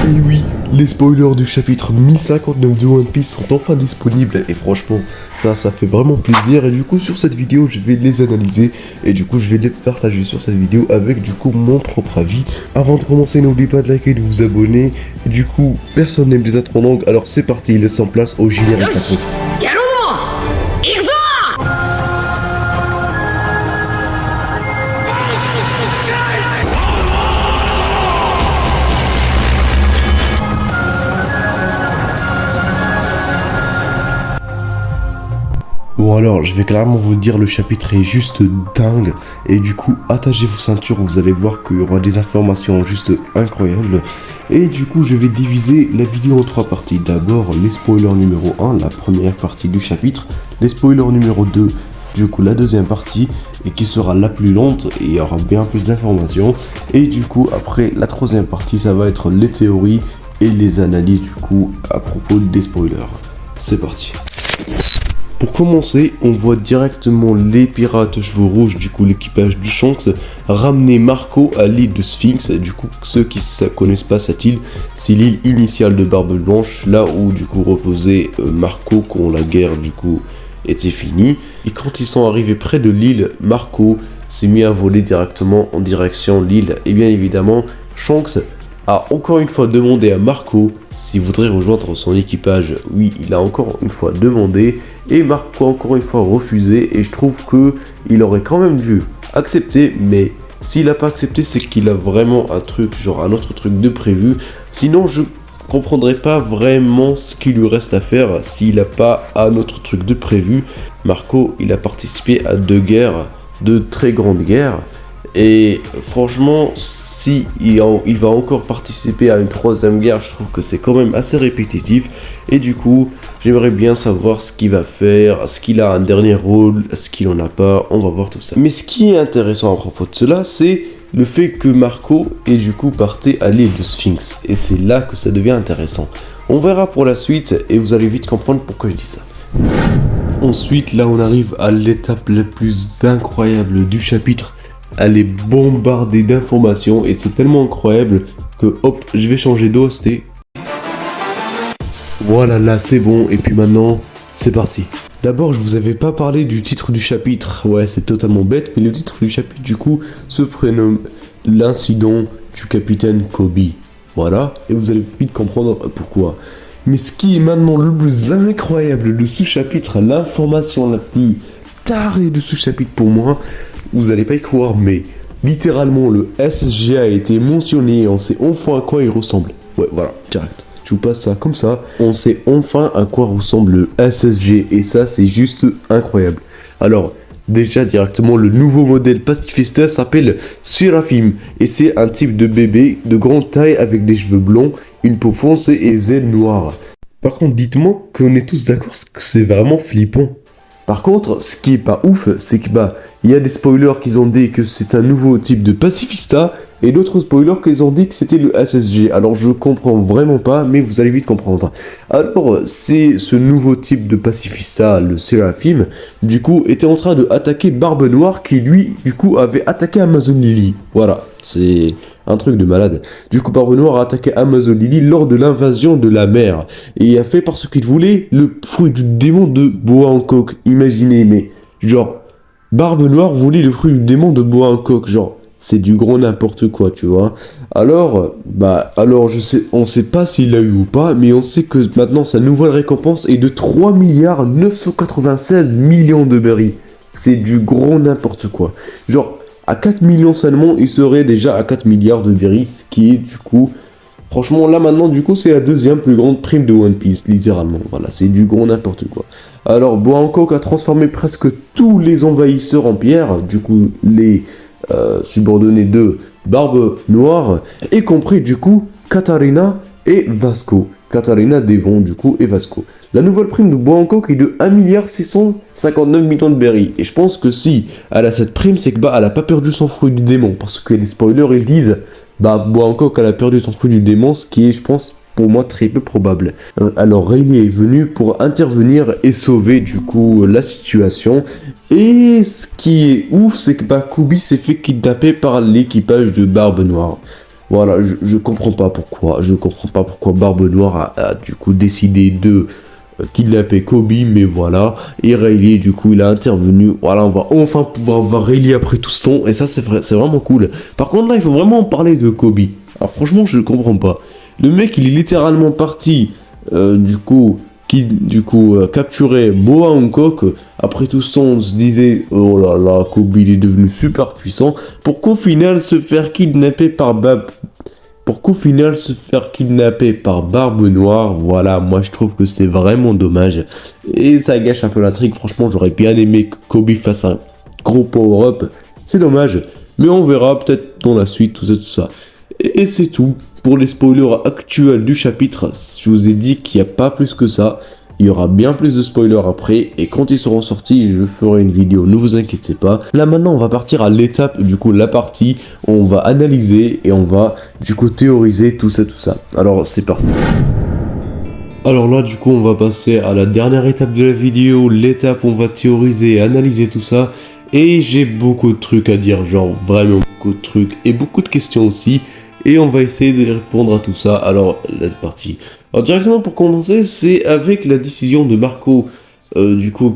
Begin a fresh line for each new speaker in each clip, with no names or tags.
Et oui, les spoilers du chapitre 1059 de One Piece sont enfin disponibles et franchement, ça fait vraiment plaisir. Et du coup, sur cette vidéo, je vais les analyser et du coup, je vais les partager sur cette vidéo avec du coup mon propre avis. Avant de commencer, n'oubliez pas de liker et de vous abonner. Et du coup, personne n'aime les intros longues, alors c'est parti, laisse en place au générique. Bon alors, je vais clairement vous dire, le chapitre est juste dingue. Et du coup, attachez vos ceintures, vous allez voir qu'il y aura des informations juste incroyables. Et du coup, je vais diviser la vidéo en 3 parties. D'abord, les spoilers numéro 1, la première partie du chapitre. Les spoilers numéro 2, du coup la deuxième partie, et qui sera la plus lente, et il y aura bien plus d'informations. Et du coup, après, la troisième partie, ça va être les théories et les analyses du coup à propos des spoilers. C'est parti. Pour commencer, on voit directement les pirates chevaux rouges, du coup l'équipage du Shanks, ramener Marco à l'île de Sphinx. Du coup, ceux qui ne connaissent pas cette île, c'est l'île initiale de Barbe Blanche, là où du coup reposait Marco quand la guerre du coup était finie. Et quand ils sont arrivés près de l'île, Marco s'est mis à voler directement en direction de l'île. Et bien évidemment, Shanks a encore une fois demandé à Marco s'il voudrait rejoindre son équipage. Oui, il a encore une fois demandé et Marco a encore une fois refusé, et je trouve que il aurait quand même dû accepter, mais s'il n'a pas accepté, c'est qu'il a vraiment un truc, genre un autre truc de prévu. Sinon, je comprendrais pas vraiment ce qu'il lui reste à faire s'il n'a pas un autre truc de prévu. Marco, il a participé à 2 guerres, 2 très grandes guerres. Et franchement, si il va encore participer à une 3e guerre, je trouve que c'est quand même assez répétitif. Et du coup, j'aimerais bien savoir ce qu'il va faire, est-ce qu'il a un dernier rôle, est-ce qu'il en a pas, on va voir tout ça. Mais ce qui est intéressant à propos de cela, c'est le fait que Marco est du coup parti à l'île de Sphinx. Et c'est là que ça devient intéressant. On verra pour la suite et vous allez vite comprendre pourquoi je dis ça. Ensuite, là on arrive à l'étape la plus incroyable du chapitre. Elle est bombardée d'informations et c'est tellement incroyable que hop, je vais changer d'OST. Voilà, là c'est bon, et puis maintenant, c'est parti. D'abord, je vous avais pas parlé du titre du chapitre. Ouais, c'est totalement bête, mais le titre du chapitre du coup se prénomme l'incident du capitaine Kobe. Voilà, et vous allez vite comprendre pourquoi. Mais ce qui est maintenant le plus incroyable de ce chapitre, l'information la plus tarée de ce chapitre pour moi, vous allez pas y croire, mais littéralement le SSG a été mentionné et on sait enfin à quoi il ressemble. Ouais, voilà, direct. Je vous passe ça comme ça. On sait enfin à quoi ressemble le SSG et ça, c'est juste incroyable. Alors, déjà directement, le nouveau modèle pacifista s'appelle Seraphim et c'est un type de bébé de grande taille avec des cheveux blonds, une peau foncée et des ailes noires. Par contre, dites-moi qu'on est tous d'accord que c'est vraiment flippant. Par contre, ce qui est pas ouf, c'est que il y a des spoilers qui ont dit que c'est un nouveau type de pacifista et d'autres spoilers qui ont dit que c'était le SSG. Alors je comprends vraiment pas, mais vous allez vite comprendre. Alors, c'est ce nouveau type de pacifista, le Seraphim, du coup, était en train de attaquer Barbe Noire qui lui, du coup, avait attaqué Amazon Lily. Voilà, c'est un truc de malade. Du coup, Barbe Noire a attaqué Amazon Lily lors de l'invasion de la mer. Et il a fait parce qu'il voulait le fruit du démon de Boa Hancock. Imaginez, mais genre, Barbe Noire voulait le fruit du démon de Boa Hancock. Genre, c'est du gros n'importe quoi, tu vois. Alors, on sait pas s'il l'a eu ou pas, mais on sait que maintenant sa nouvelle récompense est de 3,996 milliards de berries. C'est du gros n'importe quoi. Genre, à 4 millions seulement, il serait déjà à 4 milliards de berries, ce qui est du coup... Franchement, là maintenant, du coup, c'est la 2e plus grande prime de One Piece, littéralement. Voilà, c'est du gros n'importe quoi. Alors, Boa Hancock a transformé presque tous les envahisseurs en pierre, du coup, les subordonnés de Barbe Noire, y compris, du coup, Katarina et Vasco. Katarina, Devon, du coup, et Vasco. La nouvelle prime de Boa Hancock est de 1,659 milliards de berries. Et je pense que si elle a cette prime, c'est que elle a pas perdu son fruit du démon. Parce que les spoilers, ils disent, Boa Hancock, elle a perdu son fruit du démon, ce qui est, je pense, pour moi, très peu probable. Alors, Rayleigh est venu pour intervenir et sauver, du coup, la situation. Et ce qui est ouf, c'est que Kobe s'est fait kidnapper par l'équipage de Barbe Noire. Voilà, je comprends pas pourquoi. Je comprends pas pourquoi Barbe Noire a du coup décidé de kidnapper Kobe, mais voilà. Et Rayleigh, du coup, il a intervenu. Voilà, on va enfin pouvoir voir Rayleigh après tout ce temps. Et ça, c'est vrai, c'est vraiment cool. Par contre, là, il faut vraiment parler de Kobe. Alors, franchement, je comprends pas. Le mec, il est littéralement parti, capturer Boa Hancock. Après tout ça, on se disait, oh là là, Kobe, il est devenu super puissant. Pour qu'au final, se faire kidnapper par Barbe Noire. Voilà, moi je trouve que c'est vraiment dommage. Et ça gâche un peu l'intrigue. Franchement, j'aurais bien aimé que Kobe fasse un gros power-up. C'est dommage. Mais on verra peut-être dans la suite, tout ça. Et c'est tout. Pour les spoilers actuels du chapitre, je vous ai dit qu'il n'y a pas plus que ça. Il y aura bien plus de spoilers après, et quand ils seront sortis, je ferai une vidéo, ne vous inquiétez pas. Là maintenant, on va partir à l'étape, la partie où on va analyser et on va, théoriser tout ça. Alors, c'est parti. Alors là, on va passer à la dernière étape de la vidéo, l'étape où on va théoriser et analyser tout ça. Et j'ai beaucoup de trucs à dire, genre vraiment beaucoup de trucs, et beaucoup de questions aussi. Et on va essayer de répondre à tout ça. Alors, c'est parti. Alors, directement pour commencer, c'est avec la décision de Marco,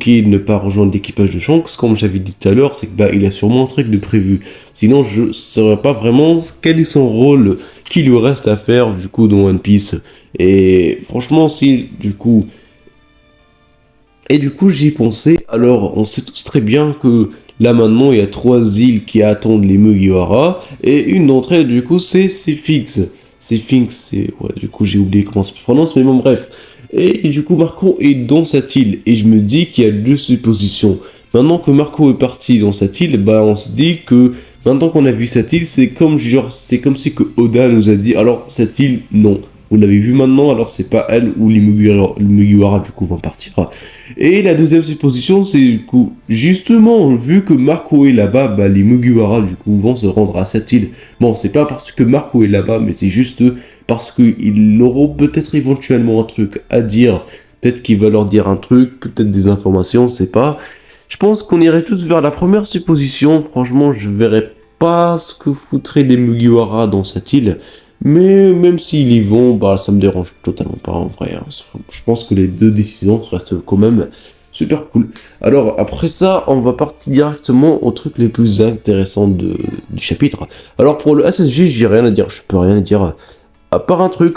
qui ne pas rejoindre l'équipage de Shanks. Comme j'avais dit tout à l'heure, c'est que il a sûrement un truc de prévu. Sinon, je ne saurais pas vraiment quel est son rôle qu'il lui reste à faire, dans One Piece. Et franchement, j'y pensé. Alors, on sait tous très bien que là maintenant, il y a 3 îles qui attendent les Mugiwara, et une d'entre elles, c'est Sphinx. J'ai oublié comment ça se prononce, mais bon, bref. Et Marco est dans cette île, et je me dis qu'il y a 2 suppositions. Maintenant que Marco est parti dans cette île, on se dit que maintenant qu'on a vu cette île, c'est comme si que Oda nous a dit, alors cette île, non. Vous l'avez vu maintenant, alors c'est pas elle ou les Mugiwara vont partir. Et la deuxième supposition, c'est justement, vu que Marco est là-bas, les Mugiwara vont se rendre à cette île. Bon, c'est pas parce que Marco est là-bas, mais c'est juste parce qu'ils auront peut-être éventuellement un truc à dire. Peut-être qu'il va leur dire un truc, peut-être des informations, on sait pas. Je pense qu'on irait tous vers la première supposition. Franchement, je verrais pas ce que foutraient les Mugiwara dans cette île. Mais même s'ils y vont, ça me dérange totalement pas en vrai. Je pense que les 2 décisions restent quand même super cool. Alors après ça, on va partir directement aux trucs les plus intéressants du chapitre. Alors pour le SSG, j'ai rien à dire, je peux rien dire. À part un truc,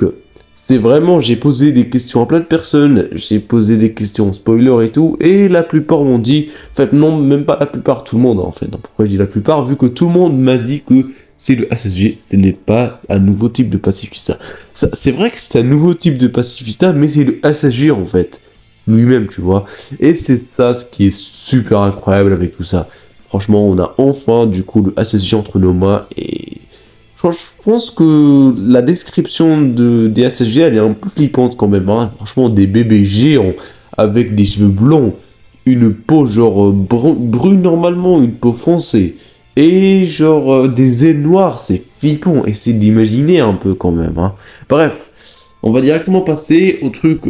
c'est vraiment, j'ai posé des questions à plein de personnes, j'ai posé des questions spoiler et tout, et la plupart m'ont dit, en fait non, même pas la plupart, tout le monde en fait. Donc, pourquoi je dis la plupart? Vu que tout le monde m'a dit que c'est le SSG, ce n'est pas un nouveau type de pacifista. C'est vrai que c'est un nouveau type de pacifista, mais c'est le SSG en fait, lui-même, tu vois. Et c'est ça ce qui est super incroyable avec tout ça. Franchement, on a enfin le SSG entre nos mains, et je pense que la description des SSG, elle est un peu flippante quand même. Franchement, des bébés géants avec des cheveux blonds, une peau genre brune normalement, une peau foncée, et des ailes noires, c'est flippant. Essayez d'imaginer un peu quand même. Bref, on va directement passer au truc,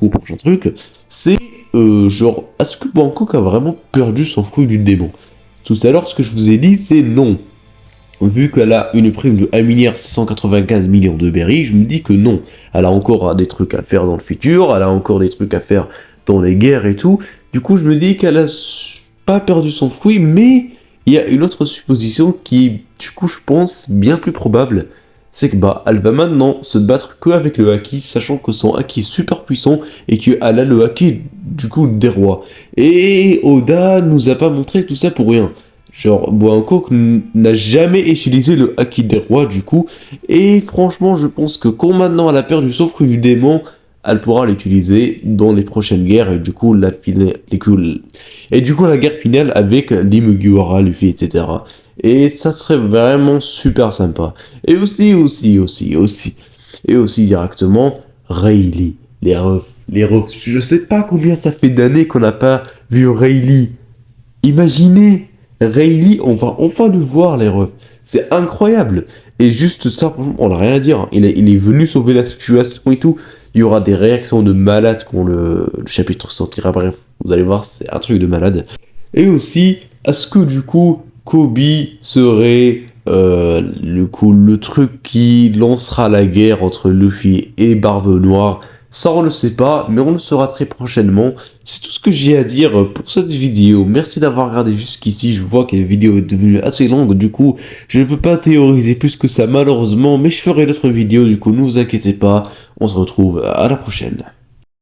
prochain truc, c'est est-ce que Bangkok a vraiment perdu son fruit du démon? Tout à l'heure, ce que je vous ai dit, c'est non. Vu qu'elle a une prime de 1,695 milliard de berries, je me dis que non. Elle a encore des trucs à faire dans le futur, elle a encore des trucs à faire dans les guerres et tout. Du coup, je me dis qu'elle a pas perdu son fruit, mais il y a une autre supposition qui est, je pense, bien plus probable. C'est que elle va maintenant se battre qu'avec le haki, sachant que son haki est super puissant et qu'elle a le haki des rois. Et Oda nous a pas montré tout ça pour rien. Hancock n'a jamais utilisé le haki des rois et franchement je pense que quand maintenant elle a perdu son fruit du démon, elle pourra l'utiliser dans les prochaines guerres, et la guerre finale avec les Mugiwara, Luffy, etc. Et ça serait vraiment super sympa. Et aussi directement, Rayleigh, les refs, je sais pas combien ça fait d'années qu'on n'a pas vu Rayleigh. Imaginez Rayleigh, on va enfin le voir, les refs. C'est incroyable. Et juste ça, on n'a rien à dire. Il est venu sauver la situation et tout. Il y aura des réactions de malades quand le chapitre sortira. Bref, vous allez voir, c'est un truc de malade. Et aussi, est-ce que Kobe serait
le truc qui lancera la guerre entre Luffy et Barbe Noire. Ça, on ne le sait pas, mais on le saura très prochainement. C'est tout ce que j'ai à dire pour cette vidéo. Merci d'avoir regardé jusqu'ici. Je vois que la vidéo est devenue assez longue. Du coup, je ne peux pas théoriser plus que ça, malheureusement. Mais je ferai d'autres vidéos. Du coup, ne vous inquiétez pas. On se retrouve à la prochaine.